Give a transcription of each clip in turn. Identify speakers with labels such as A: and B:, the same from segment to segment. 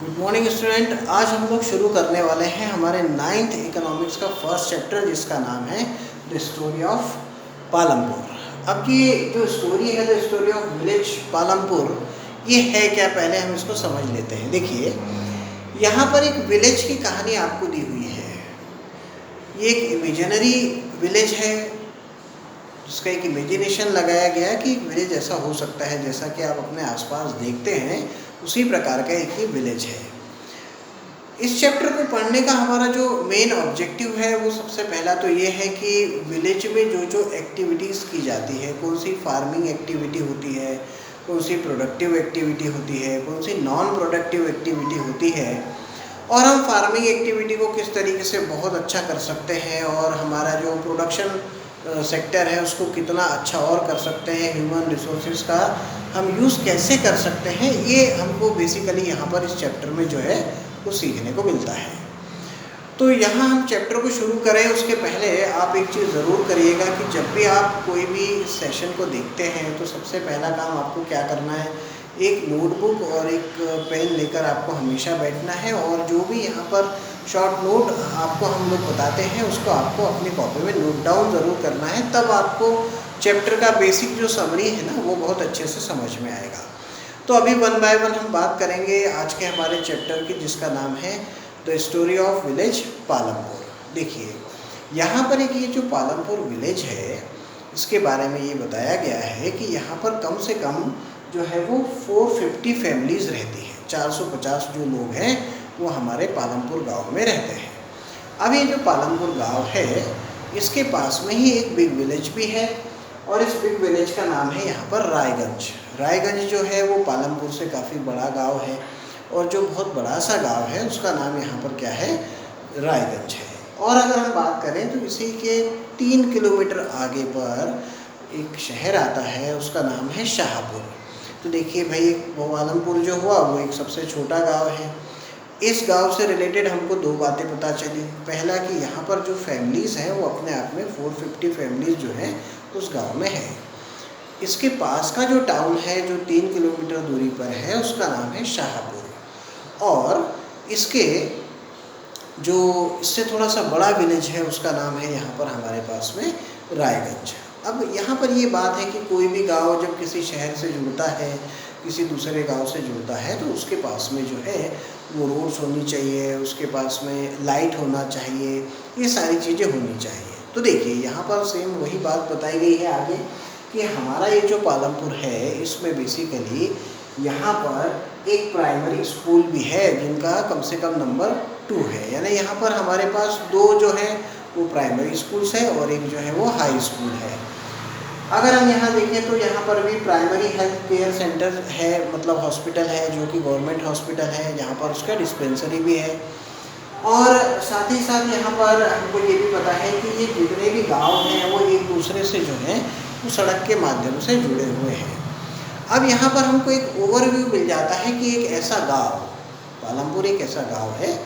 A: Good morning student. आज हम लोग शुरू करने वाले हैं हमारे 9th इकोनॉमिक्स का फर्स्ट चैप्टर जिसका नाम है द स्टोरी ऑफ पालमपुर। अब ये जो स्टोरी है the story of village Palampur, ये है क्या, पहले हम इसको समझ लेते हैं। देखिए, यहाँ पर एक विलेज की कहानी आपको दी हुई है। ये एक इमेजिनरी विलेज है जिसका एक इमेजिनेशन लगाया गया कि एक विलेज ऐसा हो सकता है जैसा कि आप अपने आसपास देखते हैं, उसी प्रकार का एक ही विलेज है। इस चैप्टर को पढ़ने का हमारा जो मेन ऑब्जेक्टिव है वो सबसे पहला तो ये है कि विलेज में जो जो एक्टिविटीज़ की जाती है, कौन सी फार्मिंग एक्टिविटी होती है, कौन सी प्रोडक्टिव एक्टिविटी होती है, कौन सी नॉन प्रोडक्टिव एक्टिविटी होती है, और हम फार्मिंग एक्टिविटी को किस तरीके से बहुत अच्छा कर सकते हैं और हमारा जो प्रोडक्शन सेक्टर है उसको कितना अच्छा और कर सकते हैं, ह्यूमन रिसोर्सेज का हम यूज़ कैसे कर सकते हैं, ये हमको बेसिकली यहाँ पर इस चैप्टर में जो है वो सीखने को मिलता है। तो यहाँ हम चैप्टर को शुरू करें उसके पहले आप एक चीज़ ज़रूर करिएगा कि जब भी आप कोई भी सेशन को देखते हैं तो सबसे पहला काम आपको क्या करना है, एक नोटबुक और एक पेन लेकर आपको हमेशा बैठना है, और जो भी यहाँ पर शॉर्ट नोट आपको हम लोग बताते हैं उसको आपको अपनी कॉपी में नोट डाउन ज़रूर करना है। तब आपको चैप्टर का बेसिक जो समरी है ना वो बहुत अच्छे से समझ में आएगा। तो अभी वन बाय वन हम बात करेंगे आज के हमारे चैप्टर की, जिसका नाम है the story of village Palampur. देखिए, यहाँ पर एक ये जो पालमपुर विलेज है इसके बारे में ये बताया गया है कि यहाँ पर कम से कम जो है वो 450 फैमिलीज़ रहती हैं। 450 जो लोग हैं वो हमारे पालमपुर गांव में रहते हैं। अब ये जो पालमपुर गांव है इसके पास में ही एक बिग विलेज भी है, और इस बिग विलेज का नाम है यहाँ पर रायगंज। रायगंज जो है वो पालमपुर से काफ़ी बड़ा गांव है, और जो बहुत बड़ा सा गांव है उसका नाम यहाँ पर क्या है, रायगंज है। और अगर हम बात करें तो इसी के 3 किलोमीटर आगे पर एक शहर आता है, उसका नाम है शाहपुर। तो देखिए भाई, पालमपुर जो हुआ वो एक सबसे छोटा गांव है। इस गांव से रिलेटेड हमको दो बातें पता चली। पहला कि यहाँ पर जो फैमिलीज़ हैं वो अपने आप में 450 फैमिलीज़ जो हैं उस गांव में है। इसके पास का जो टाउन है जो 3 किलोमीटर दूरी पर है उसका नाम है शाहपुर, और इसके जो इससे थोड़ा सा बड़ा विलेज है उसका नाम है यहाँ पर हमारे पास में रायगंज। अब यहाँ पर ये बात है कि कोई भी गांव जब किसी शहर से जुड़ता है, किसी दूसरे गांव से जुड़ता है, तो उसके पास में जो है वो रोड्स होनी चाहिए, उसके पास में लाइट होना चाहिए, ये सारी चीज़ें होनी चाहिए। तो देखिए, यहाँ पर सेम वही बात बताई गई है आगे कि हमारा ये जो पालमपुर है इसमें बेसिकली यहाँ पर एक प्राइमरी स्कूल भी है जिनका कम से कम नंबर 2 है। यानी यहाँ पर हमारे पास दो जो है वो प्राइमरी स्कूल्स है और एक जो है वो हाई स्कूल है। अगर हम यहाँ देखें तो यहाँ पर भी प्राइमरी हेल्थ केयर सेंटर है, मतलब हॉस्पिटल है जो कि गवर्नमेंट हॉस्पिटल है, जहाँ पर उसका डिस्पेंसरी भी है। और साथ ही साथ यहाँ पर हमको ये भी पता है कि ये जितने भी गांव हैं वो एक दूसरे से जो है वो सड़क के माध्यम से जुड़े हुए हैं। अब यहाँ पर हमको एक ओवरव्यू मिल जाता है कि एक ऐसा गांव, पालमपुर एक ऐसा गांव है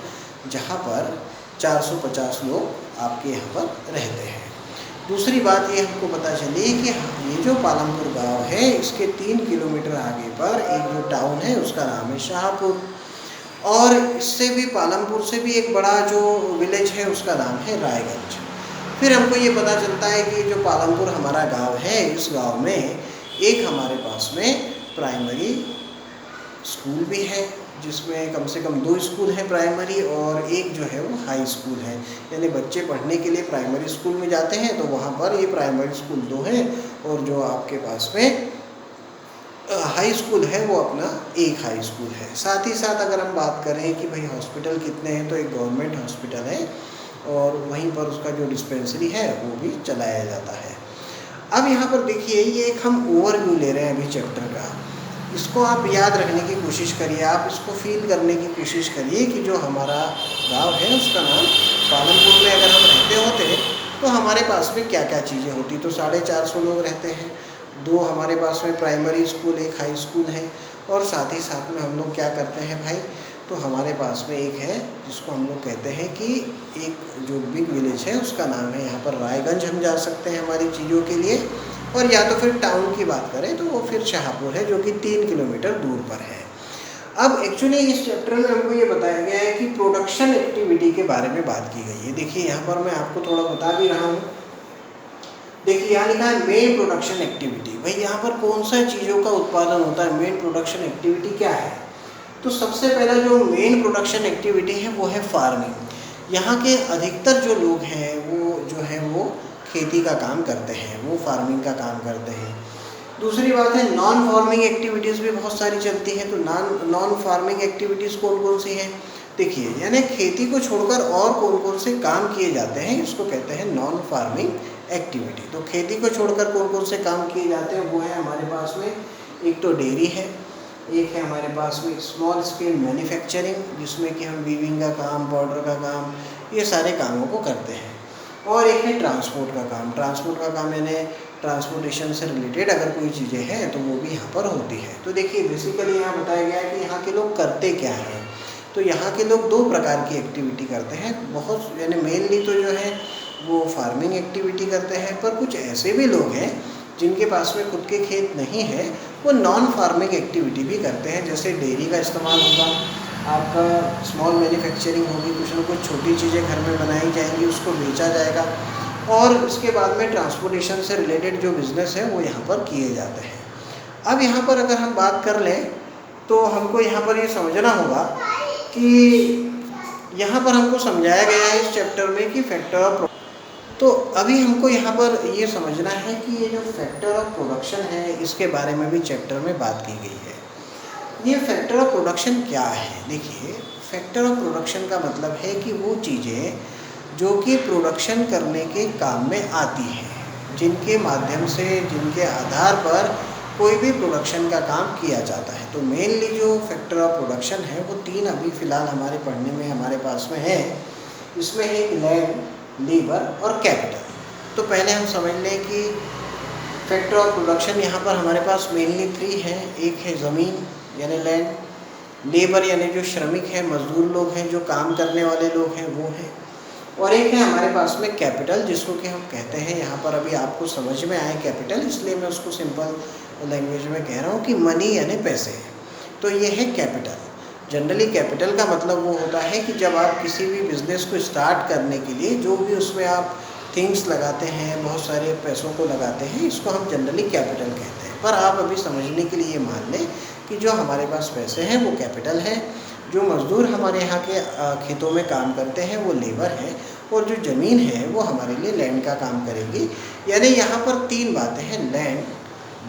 A: जहाँ पर 450 लोग आपके यहाँ पर रहते हैं। दूसरी बात ये हमको पता चली कि ये जो पालमपुर गांव है इसके 3 किलोमीटर आगे पर एक जो टाउन है उसका नाम है शाहपुर, और इससे भी पालमपुर से भी एक बड़ा जो विलेज है उसका नाम है रायगंज। फिर हमको ये पता चलता है कि जो पालमपुर हमारा गांव है इस गांव में एक हमारे पास में प्राइमरी स्कूल भी है, जिसमें कम से कम 2 स्कूल हैं प्राइमरी, और एक जो है वो हाई स्कूल है। यानी बच्चे पढ़ने के लिए प्राइमरी स्कूल में जाते हैं तो वहाँ पर ये प्राइमरी स्कूल 2 हैं, और जो आपके पास में हाई स्कूल है वो अपना एक हाई स्कूल है। साथ ही साथ अगर हम बात करें कि भाई हॉस्पिटल कितने हैं, तो एक गवर्नमेंट हॉस्पिटल है और वहीं पर उसका जो डिस्पेंसरी है वो भी चलाया जाता है। अब यहाँ पर देखिए, ये एक हम ओवरव्यू ले रहे हैं अभी चैप्टर का, इसको आप याद रखने की कोशिश करिए, आप इसको फील करने की कोशिश करिए कि जो हमारा गांव है उसका नाम पालमपुर में अगर हम रहते होते तो हमारे पास में क्या क्या चीज़ें होती। तो 450 लोग रहते हैं, 2 हमारे पास में प्राइमरी स्कूल, एक हाई स्कूल है, और साथ ही साथ में हम लोग क्या करते हैं भाई, तो हमारे पास में एक है जिसको हम लोग कहते हैं कि एक जो बिग विलेज है उसका नाम है यहाँ पर रायगंज। हम जा सकते हैं हमारी चीज़ों के लिए, और या तो फिर टाउन की बात करें तो वो फिर शाहपुर है जो कि 3 किलोमीटर दूर पर है। अब एक्चुअली इस चैप्टर में हमको ये बताया गया है कि प्रोडक्शन एक्टिविटी के बारे में बात की गई है। देखिए यहाँ पर मैं आपको थोड़ा बता भी रहा हूँ। देखिए यहाँ लिखा है मेन प्रोडक्शन एक्टिविटी। भाई यहाँ पर कौन सा चीज़ों का उत्पादन होता है, मेन प्रोडक्शन एक्टिविटी क्या है। तो सबसे पहला जो मेन प्रोडक्शन एक्टिविटी है वो है फार्मिंग। यहाँ के अधिकतर जो लोग हैं वो खेती का काम करते हैं, वो फार्मिंग का काम करते हैं। दूसरी बात है नॉन फार्मिंग एक्टिविटीज़ भी बहुत सारी चलती हैं। तो नॉन फार्मिंग एक्टिविटीज़ कौन कौन सी हैं, देखिए यानी खेती को छोड़कर और कौन कौन से काम किए जाते हैं, इसको कहते हैं नॉन फार्मिंग एक्टिविटी। तो खेती को छोड़कर कौन कौन से काम किए जाते हैं वो है हमारे पास में, एक तो डेयरी है, एक है हमारे पास में स्मॉल स्केल मैन्युफैक्चरिंग, जिसमें कि हम वीविंग का काम, पाउडर का काम, ये सारे कामों को करते हैं। और एक है ट्रांसपोर्ट का काम। ट्रांसपोर्ट का काम यानी ट्रांसपोर्टेशन से रिलेटेड अगर कोई चीज़ें हैं तो वो भी यहाँ पर होती है। तो देखिए बेसिकली यहाँ बताया गया है कि यहाँ के लोग करते क्या हैं। तो यहाँ के लोग दो प्रकार की एक्टिविटी करते हैं, बहुत यानी मेनली तो जो है वो फार्मिंग एक्टिविटी करते हैं, पर कुछ ऐसे भी लोग हैं जिनके पास में खुद के खेत नहीं है, वो नॉन फार्मिंग एक्टिविटी भी करते हैं। जैसे डेयरी का इस्तेमाल होगा, आपका स्मॉल मैन्युफैक्चरिंग होगी, कुछ ना कुछ छोटी चीज़ें घर में बनाई जाएंगी, उसको बेचा जाएगा, और उसके बाद में ट्रांसपोर्टेशन से रिलेटेड जो बिज़नेस है वो यहाँ पर किए जाते हैं। अब यहाँ पर अगर हम बात कर लें तो हमको यहाँ पर ये समझना होगा कि यहाँ पर हमको समझाया गया है इस चैप्टर में कि फैक्टर ऑफ, तो अभी हमको यहाँ पर ये समझना है कि ये जो फैक्टर ऑफ प्रोडक्शन है इसके बारे में भी चैप्टर में बात की गई है। ये फैक्टर ऑफ प्रोडक्शन क्या है, देखिए फैक्टर ऑफ प्रोडक्शन का मतलब है कि वो चीज़ें जो कि प्रोडक्शन करने के काम में आती हैं, जिनके माध्यम से, जिनके आधार पर कोई भी प्रोडक्शन का काम किया जाता है। तो मेनली जो फैक्टर ऑफ प्रोडक्शन है वो तीन अभी फ़िलहाल हमारे पढ़ने में हमारे पास में है। इसमें है लैंड, लेबर और कैपिटल। तो पहले हम समझ लें कि फैक्टर ऑफ प्रोडक्शन यहाँ पर हमारे पास मेनली थ्री हैं। एक है ज़मीन यानी लैंड, लेबर यानी जो श्रमिक हैं, मजदूर लोग हैं, जो काम करने वाले लोग हैं वो हैं, और एक है हमारे पास में कैपिटल, जिसको कि हम कहते हैं, यहाँ पर अभी आपको समझ में आए कैपिटल, इसलिए मैं उसको सिंपल लैंग्वेज में कह रहा हूँ कि मनी यानी पैसे। तो ये है कैपिटल। जनरली कैपिटल का मतलब वो होता है कि जब आप किसी भी बिज़नेस को स्टार्ट करने के लिए जो भी उसमें आप थिंग्स लगाते हैं, बहुत सारे पैसों को लगाते हैं, इसको हम जनरली कैपिटल कहते हैं। पर आप अभी समझने के लिए मान लें कि जो हमारे पास पैसे हैं वो कैपिटल है, जो मज़दूर हमारे यहाँ के खेतों में काम करते हैं वो लेबर है, और जो ज़मीन है वो हमारे लिए लैंड का काम करेगी। यानी यहाँ पर तीन बातें हैं, लैंड,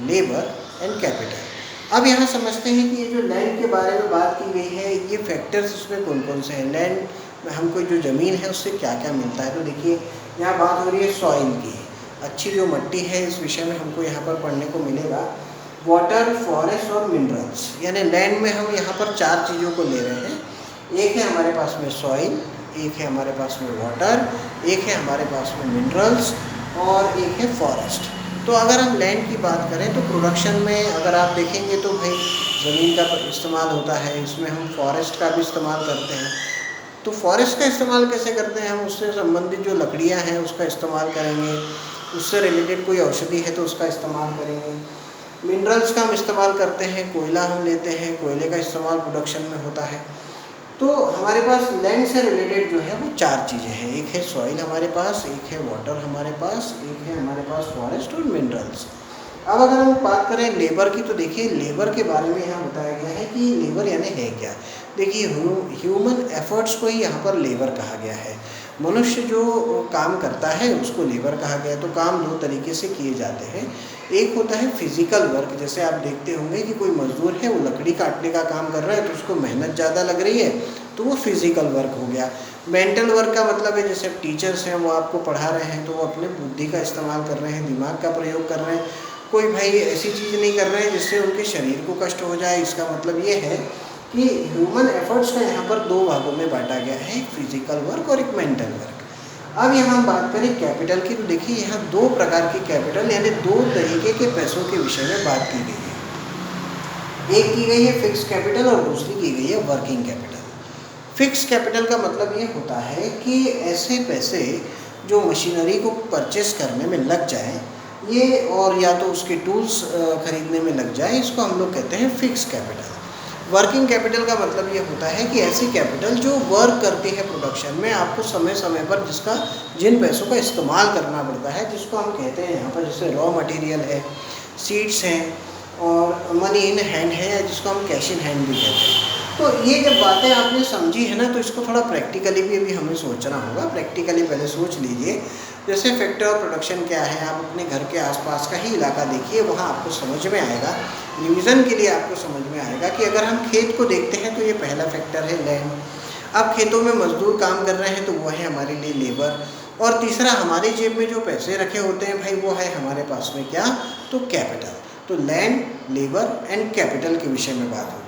A: लेबर एंड कैपिटल। अब यहाँ समझते हैं कि ये जो लैंड के बारे में बात की गई है, ये फैक्टर्स इसमें कौन कौन से हैं। लैंड में हमको जो ज़मीन है उससे क्या क्या मिलता है। तो देखिए यहाँ बात हो रही है सॉइल की, अच्छी जो मिट्टी है, इस विषय में हमको यहाँ पर पढ़ने को मिलेगा। वाटर, फॉरेस्ट और मिनरल्स, यानी लैंड में हम यहाँ पर चार चीज़ों को ले रहे हैं। एक है हमारे पास में सॉइल, एक है हमारे पास में वाटर, एक है हमारे पास में मिनरल्स, और एक है फॉरेस्ट। तो अगर हम लैंड की बात करें तो प्रोडक्शन में अगर आप देखेंगे तो भाई ज़मीन का इस्तेमाल होता है, इसमें हम फॉरेस्ट का भी इस्तेमाल करते हैं। तो फॉरेस्ट का इस्तेमाल कैसे करते हैं, हम उससे संबंधित जो लकड़ियाँ हैं उसका इस्तेमाल करेंगे, उससे रिलेटेड कोई औषधि है तो उसका इस्तेमाल करेंगे। मिनरल्स का हम इस्तेमाल करते हैं, कोयला हम लेते हैं, कोयले का इस्तेमाल प्रोडक्शन में होता है। तो हमारे पास लैंड से रिलेटेड जो है वो चार चीज़ें हैं, एक है सॉइल हमारे पास, एक है वाटर हमारे पास, एक है हमारे पास फॉरेस्ट और मिनरल्स। अब अगर हम बात करें लेबर की, तो देखिए लेबर के बारे में यहाँ बताया गया है कि लेबर यानी है क्या। देखिए ह्यूमन एफर्ट्स को ही यहाँ पर लेबर कहा गया है। मनुष्य जो काम करता है उसको लेबर कहा गया है। तो काम दो तरीके से किए जाते हैं, एक होता है फिजिकल वर्क, जैसे आप देखते होंगे कि कोई मजदूर है वो लकड़ी काटने का काम कर रहा है तो उसको मेहनत ज़्यादा लग रही है तो वो फिजिकल वर्क हो गया। मेंटल वर्क का मतलब है जैसे टीचर्स हैं वो आपको पढ़ा रहे हैं तो वो अपने बुद्धि का इस्तेमाल कर रहे हैं, दिमाग का प्रयोग कर रहे हैं, कोई भाई ऐसी चीज़ नहीं कर रहे हैं जिससे उनके शरीर को कष्ट हो जाए। इसका मतलब ये है कि ह्यूमन एफर्ट्स का यहाँ पर दो भागों में बांटा गया है, एक फिजिकल वर्क और एक मेंटल वर्क। अब यहाँ हम बात करें कैपिटल की, तो देखिए यहाँ दो प्रकार की कैपिटल यानी दो तरीके के पैसों के विषय में बात की गई है। एक की गई है फिक्स कैपिटल और दूसरी की गई है वर्किंग कैपिटल। फिक्स कैपिटल का मतलब ये होता है कि ऐसे पैसे जो मशीनरी को परचेस करने में लग जाए, ये और या तो उसके टूल्स खरीदने में लग जाए, इसको हम लोग कहते हैं फिक्स कैपिटल। वर्किंग कैपिटल का मतलब ये होता है कि ऐसी कैपिटल जो वर्क करती है प्रोडक्शन में, आपको समय समय पर जिन पैसों का इस्तेमाल करना पड़ता है, जिसको हम कहते हैं यहाँ पर जैसे रॉ मटेरियल है, सीड्स हैं और मनी इन हैंड है, या जिसको हम कैश इन हैंड भी कहते हैं। तो ये जब बातें आपने समझी है ना, तो इसको थोड़ा प्रैक्टिकली भी अभी हमें सोचना होगा। प्रैक्टिकली पहले सोच लीजिए, जैसे फैक्टर ऑफ प्रोडक्शन क्या है, आप अपने घर के आसपास का ही इलाका देखिए, वहाँ आपको समझ में आएगा। रिवीजन के लिए आपको समझ में आएगा कि अगर हम खेत को देखते हैं तो ये पहला फैक्टर है लैंड। अब खेतों में मजदूर काम कर रहे हैं तो वो है हमारे लिए लेबर। और तीसरा, हमारे जेब में जो पैसे रखे होते हैं भाई, वो है हमारे पास में क्या, तो कैपिटल। तो लैंड, लेबर एंड कैपिटल के विषय में बात होगी।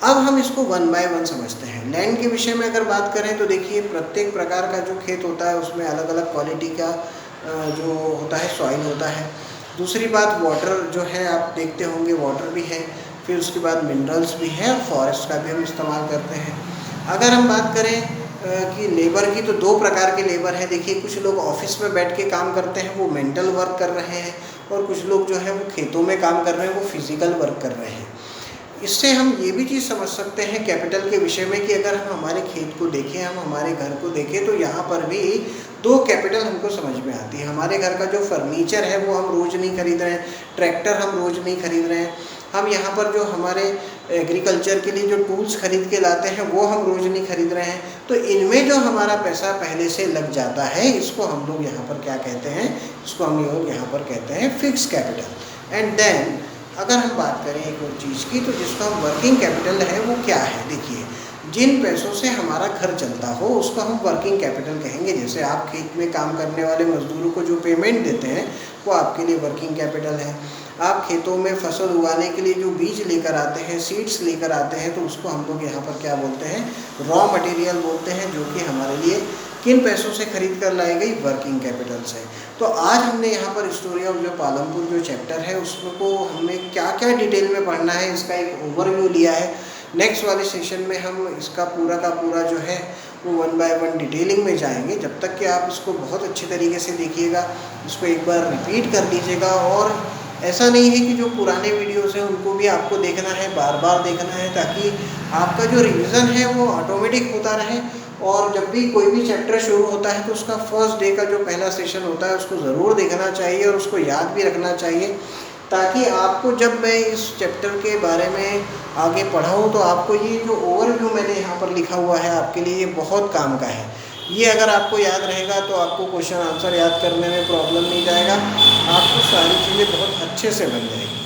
A: अब हम इसको वन बाय वन समझते हैं। लैंड के विषय में अगर बात करें तो देखिए, प्रत्येक प्रकार का जो खेत होता है उसमें अलग अलग क्वालिटी का जो होता है सॉइल होता है। दूसरी बात, वाटर जो है आप देखते होंगे, वाटर भी है। फिर उसके बाद मिनरल्स भी है और फॉरेस्ट का भी हम इस्तेमाल करते हैं। अगर हम बात करें कि लेबर की, तो दो प्रकार के लेबर हैं। देखिए, कुछ लोग ऑफिस में बैठ के काम करते हैं, वो मेंटल वर्क कर रहे हैं, और कुछ लोग जो है वो खेतों में काम कर रहे हैं, वो फिजिकल वर्क कर रहे हैं। इससे हम ये भी चीज़ समझ सकते हैं कैपिटल के विषय में कि अगर हम हमारे खेत को देखें, हम हमारे घर को देखें, तो यहाँ पर भी दो कैपिटल हमको समझ में आती है। हमारे घर का जो फर्नीचर है वो हम रोज़ नहीं खरीद रहे हैं, ट्रैक्टर हम रोज़ नहीं खरीद रहे हैं। हम यहाँ पर जो हमारे एग्रीकल्चर के लिए जो टूल्स खरीद के लाते हैं वो हम रोज़ नहीं खरीद रहे हैं। तो इनमें जो हमारा पैसा पहले से लग जाता है, इसको हम लोग यहाँ पर क्या कहते हैं, इसको हम लोग यहाँ पर कहते हैं फिक्स कैपिटल। एंड देन अगर हम बात करें एक और चीज़ की, तो जिसको हम वर्किंग कैपिटल है वो क्या है। देखिए, जिन पैसों से हमारा घर चलता हो उसको हम वर्किंग कैपिटल कहेंगे। जैसे आप खेत में काम करने वाले मजदूरों को जो पेमेंट देते हैं वो आपके लिए वर्किंग कैपिटल है। आप खेतों में फसल उगाने के लिए जो बीज लेकर आते हैं, सीड्स लेकर आते हैं, तो उसको हम लोग यहाँ पर क्या बोलते हैं, रॉ मटेरियल बोलते हैं, जो कि हमारे लिए किन पैसों से खरीद कर लाई गई, वर्किंग कैपिटल से। तो आज हमने यहाँ पर स्टोरी ऑफ जो पालमपुर जो चैप्टर है उसमें को हमें क्या क्या डिटेल में पढ़ना है, इसका एक ओवरव्यू लिया है। नेक्स्ट वाले सेशन में हम इसका पूरा का पूरा जो है वो वन बाय वन डिटेलिंग में जाएंगे। जब तक कि आप इसको बहुत अच्छी तरीके से देखिएगा, इसको एक बार रिपीट कर लीजिएगा। और ऐसा नहीं है कि जो पुराने वीडियोस हैं उनको भी आपको देखना है, बार बार देखना है, ताकि आपका जो रिवीजन है वो ऑटोमेटिक होता रहे। और जब भी कोई भी चैप्टर शुरू होता है तो उसका फर्स्ट डे का जो पहला सेशन होता है उसको ज़रूर देखना चाहिए और उसको याद भी रखना चाहिए, ताकि आपको जब मैं इस चैप्टर के बारे में आगे पढ़ाऊँ तो आपको ये जो ओवरव्यू मैंने यहाँ पर लिखा हुआ है आपके लिए ये बहुत काम का है। ये अगर आपको याद रहेगा तो आपको क्वेश्चन आंसर याद करने में प्रॉब्लम नहीं जाएगा, आपको सारी चीज़ें बहुत अच्छे से बन जाएगी।